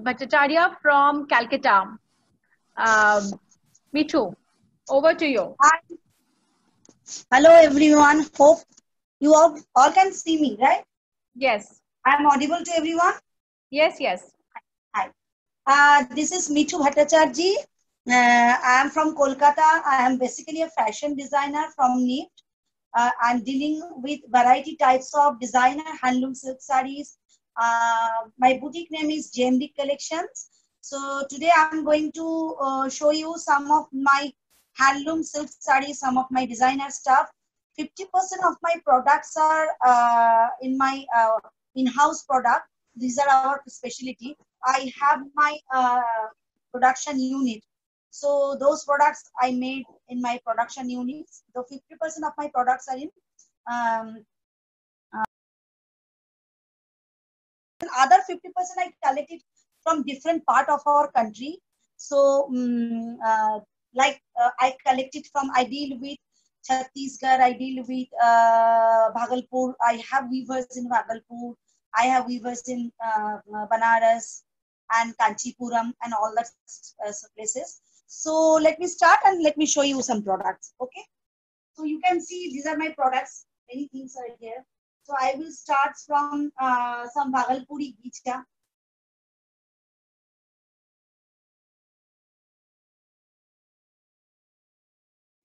Bhattacharya from Calcutta. Mitu, over to you. Hi. Hello everyone. Hope you all can see me, right? Yes. I am audible to everyone? Yes, yes. Hi. This is Mitu Bhattacharya. I am from Kolkata. I am basically a fashion designer from NIFT. I'm dealing with variety types of designer handloom silk sarees. My boutique name is JMD Collections. So today I'm going to show you some of my handloom silk sarees, some of my designer stuff. 50% of my products are in my in-house product. These are our specialty. I have my production unit. So those products I made in my production units. The 50% of my products are in other 50% I collected from different part of our country. So I collected from, I deal with Chhattisgarh, I deal with Bhagalpur. I have weavers in Bhagalpur. I have weavers in Banaras and Kanchipuram and all that places. So let me start and let me show you some products. Okay. So you can see these are my products. Many things are here. So I will start from some Bhagalpuri Gicha.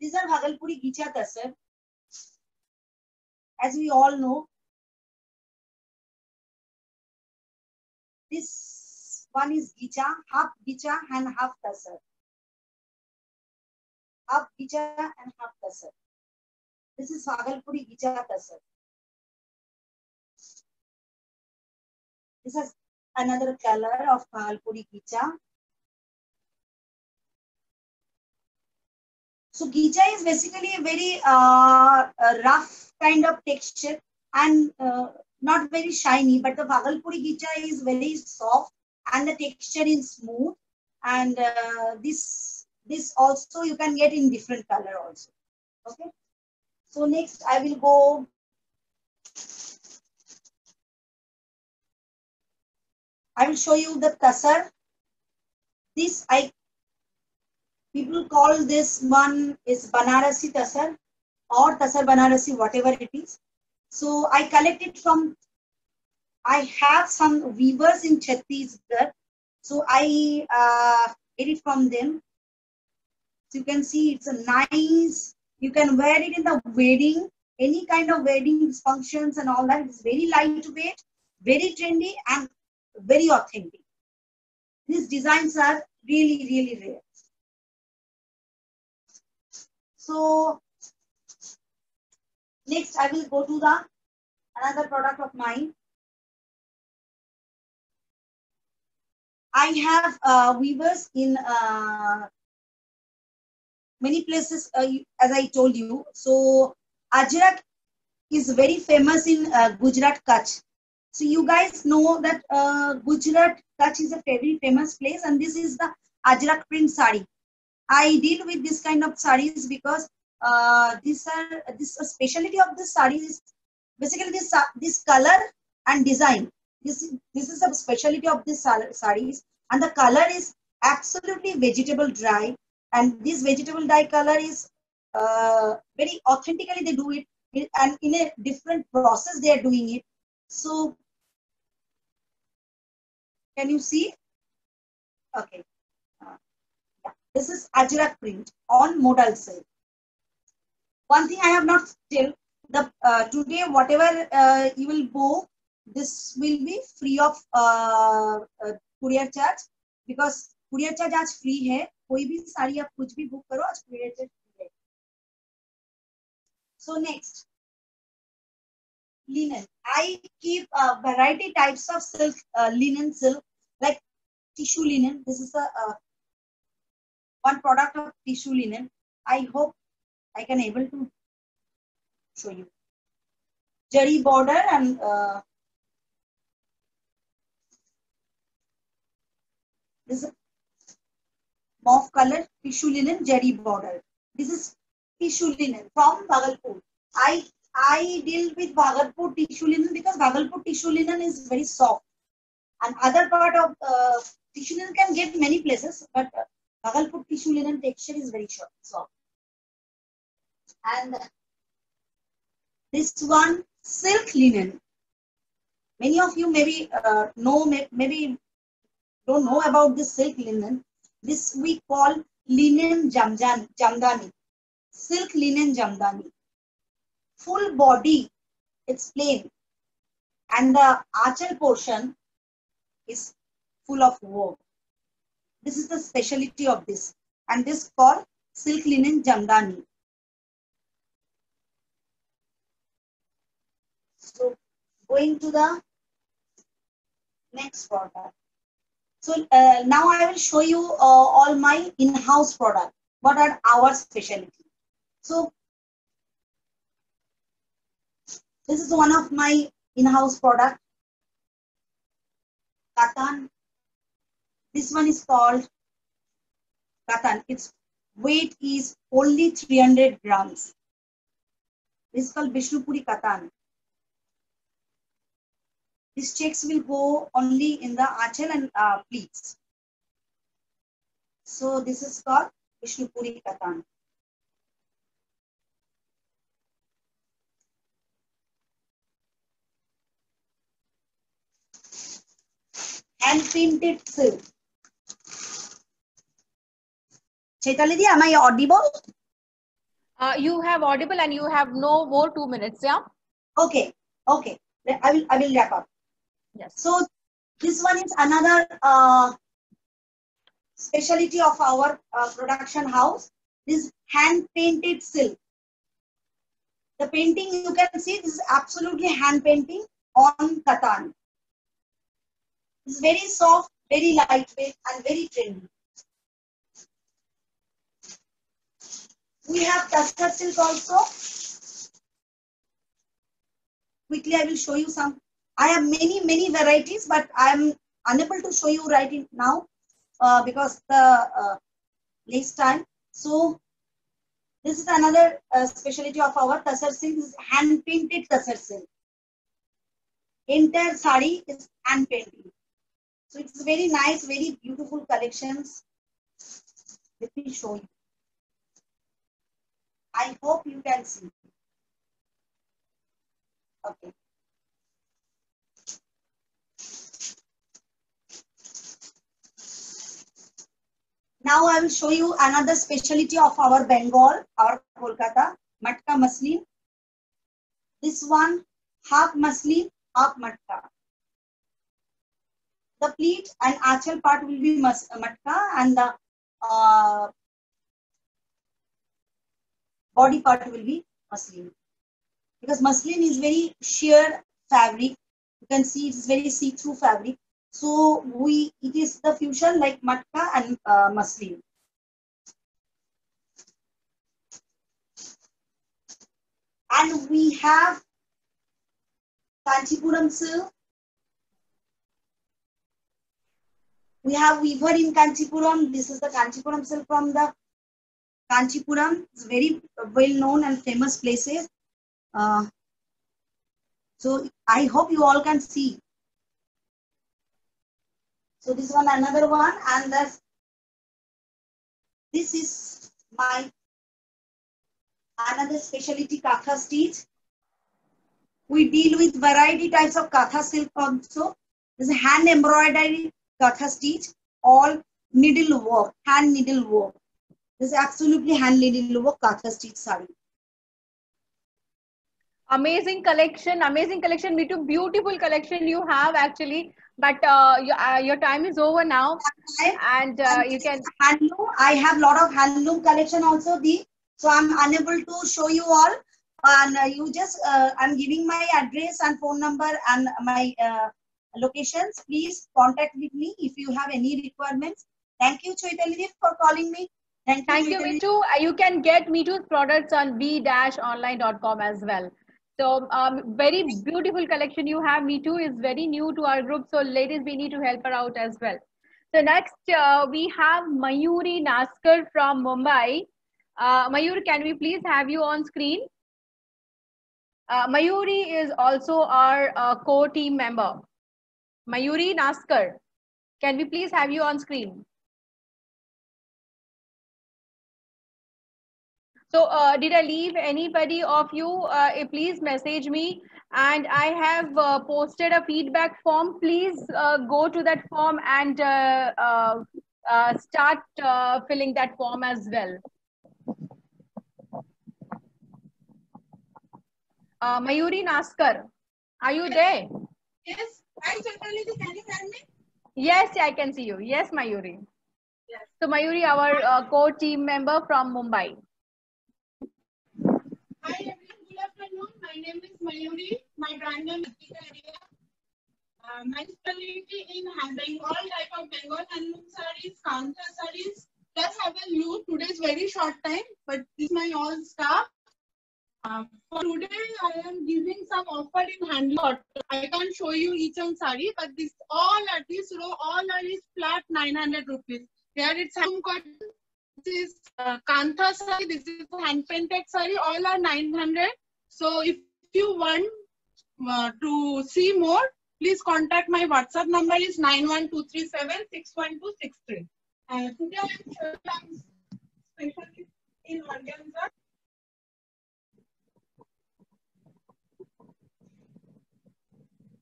These are Bhagalpuri Gicha Tasar. As we all know, this one is Gicha, half Gicha and half Tasar. Half Gicha and half Tasar. This is Bhagalpuri Gicha Tasar. This is another color of Bhagalpuri Gicha. So Gicha is basically a very rough kind of texture and not very shiny, but the Bhagalpuri Gicha is very soft and the texture is smooth. And this also you can get in different color also. Okay. So next I will go. I will show you the Tasar. This people call this one is Banarasi Tasar or Tasar Banarasi, whatever it is. So I collected from, I have some weavers in Chhattisgarh. So I get it from them. So you can see it's a nice, you can wear it in the wedding, any kind of wedding functions and all that. It's very lightweight, very trendy and very authentic. These designs are really, really rare. So next I will go to the another product of mine. I have weavers in many places, as I told you. So Ajrak is very famous in Gujarat, Kutch. So you guys know that Gujarat, Kutch is a very famous place, and this is the Ajrak print sari. I deal with this kind of saris because this specialty of this sari is basically this color and design. This is a specialty of this saris, and the color is absolutely vegetable dye, and this vegetable dye color is very authentically they do it, and in a different process they are doing it. So can you see? Okay. This is Ajrak print on modal silk. One thing I have not still, the today whatever you will book, this will be free of courier charge, because courier charge आज free है. कोई भी साड़ी आप कुछ भी book करो आज courier charge free है. So next, linen. I keep variety types of silk, linen silk, like tissue linen. This is a one product of tissue linen. I hope I can able to show you. Jari border and this is mauve color tissue linen jari border. This is tissue linen from Bhagalpur. I deal with Bhagalpur tissue linen because Bhagalpur tissue linen is very soft. And other part of get many places, but Bhagalpur tissue linen texture is very short, soft. And this one, silk linen. Many of you maybe know, maybe don't know about this silk linen. This we call linen jamdani. Silk linen jamdani. Full body, it's plain. And the achal portion is full of work. This is the specialty of this. And this called silk linen jamdani. So going to the next product. So now I will show you all my in-house product. What are our specialty? So this is one of my in-house product. Katan. This one is called Katan. Its weight is only 300 grams. This is called Vishnupuri Katan. These checks will go only in the achal and pleats. So this is called Vishnupuri Katan. Hand painted silk. Chaitali di, am I audible? You have audible and you have no more 2 minutes, yeah? Okay, okay. I will wrap up. Yes. So this one is another specialty of our production house. This hand painted silk. The painting you can see, this is absolutely hand painting on katan. It's very soft, very lightweight, and very trendy. We have tussar silk also. Quickly, I will show you some. I have many varieties, but I am unable to show you right now because the less time. So this is another specialty of our tussar silk. This is hand painted tussar silk. Entire sari is hand painting. So it's very nice, very beautiful collections. Let me show you. I hope you can see. Okay. Now I will show you another specialty of our Bengal, our Kolkata, Matka Muslin. This one, half muslin, half matka. The pleat and achal part will be matka and the body part will be muslin. Because muslin is very sheer fabric. You can see it's very see-through fabric. So it is the fusion like matka and muslin. And we have Kanchipuram silk. We have weaver in Kanchipuram. This is the Kanchipuram silk from the Kanchipuram. It's very well known and famous places. So I hope you all can see. So this one, another one, and this is my another specialty Katha stitch. We deal with variety types of Katha silk also. This is hand embroidery Katha stitch, all needle work, hand needle work. This is absolutely hand needle work Katha stitch sari. Amazing collection, Me too. Beautiful collection you have actually, but your time is over now, and you can handloom. I have lot of handloom collection also. So I'm unable to show you all, and you just I'm giving my address and phone number and my locations. Please contact with me if you have any requirements. Thank you, Chaitali, for calling me. Thank you, Mitu. You can get Mitu's products on b-online.com as well. So very beautiful collection you have. Mitu is very new to our group. So ladies, we need to help her out as well. So next we have Mayuri Naskar from Mumbai. Mayur, can we please have you on screen? Mayuri is also our core team member. Mayuri Naskar, can we please have you on screen? So did I leave anybody of you? Please message me. And I have posted a feedback form. Please go to that form and start filling that form as well. Mayuri Naskar, are you there? Yes. Hi, Chaitanya, can you hear me? Yes, I can see you. Yes, Mayuri. Yes. So Mayuri, our core team member from Mumbai. Hi everyone, good afternoon. My name is Mayuri. My brand name is Area. My specialty in having all type of Bengal handloom sarees, Kantha sarees. Just have a look. Today is very short time, but this is my all staff. For today, I am giving some offer in handloom. I can't show you each one saree, but this all at this row, all are is flat 900 rupees. Here it's handloom cotton. This is Kantha saree, this is hand painted saree, all are 900. So if you want to see more, please contact my WhatsApp number is 912376123. Today I am showing specialty in organza.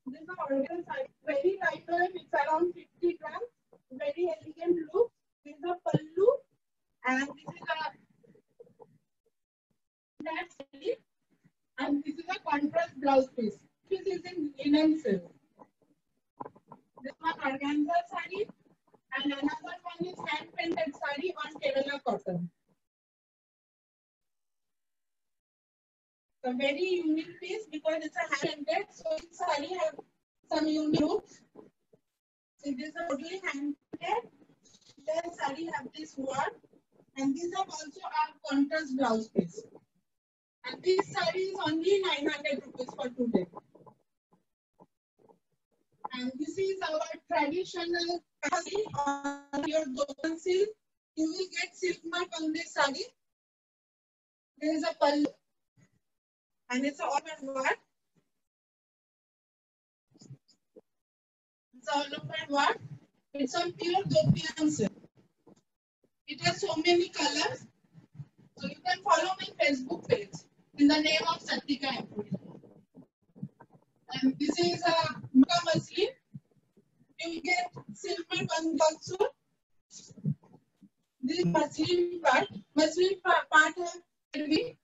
This is organza, very lightweight, it's around 50 grams, very elegant look. This is a pallu. And this is a contrast blouse piece. This is in linen silk. This one organza saree, and another one is hand painted saree on Kerala cotton. A very unique piece because it's a hand painted, so each saree have some unique looks. So this is totally hand painted. Then saree have this word. And these are also our contrast blouse piece. And this saree is only 900 rupees for today. And this is our traditional saree on your Dokan silk. You will get silk mark on this saree. There is a pallu. And it's all over work. It's all over work. It's on pure Dokan silk. It has so many colors. So you can follow my Facebook page in the name of Sattika Emporium. And this is a Mukha muslin. You get silver also. This muslin part has heavy.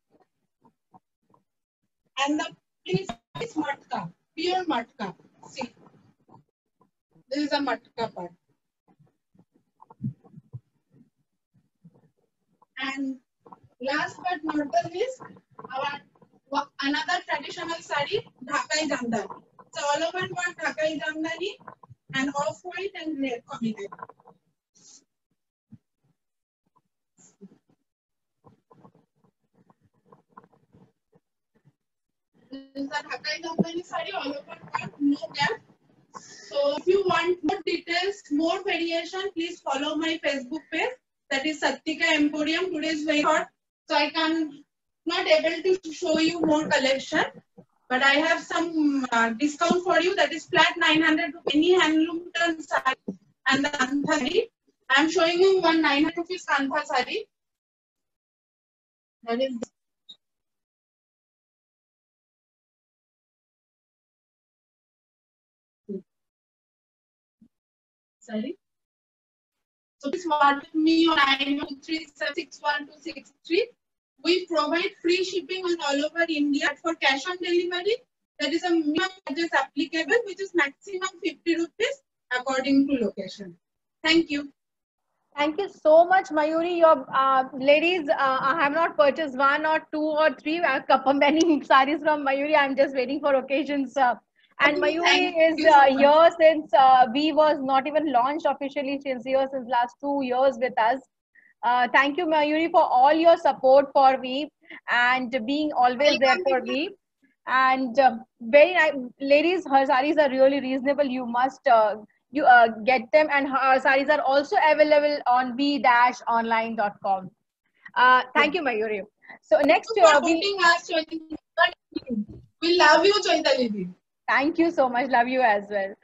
And the piece is matka, pure matka. See, this is a matka part. And last but not the least, our another traditional saree, Dhakai Jamdani. So all over work Dhakai Jamdani and off-white and red combination. This is the Dhakai Jamdani saree, all over work, no gap. So if you want more details, more variation, please follow my Facebook page. That is Sattika Emporium. Today is very hot, so I can not able to show you more collection. But I have some discount for you. That is flat 900 rupees. Any handloom turn saree and the Kantha saree. I am showing you one 900 rupees Kantha saree. That is. Sorry. So please WhatsApp me on 913761263. We provide free shipping on all over India for cash on delivery. There is a minimum charges applicable, which is maximum 50 rupees according to location. Thank you. Thank you so much, Mayuri. Your ladies, I have not purchased one or two or three many sarees from Mayuri. I'm just waiting for occasions. And Mayuri is here since we was not even launched officially since last 2 years with us. Thank you, Mayuri, for all your support for me and being always there for me. And very nice, ladies. Her sarees are really reasonable. You must get them, and her sarees are also available on b-online.com. Thank you, Mayuri. So next, we love you, Chaitanya. Thank you so much. Love you as well.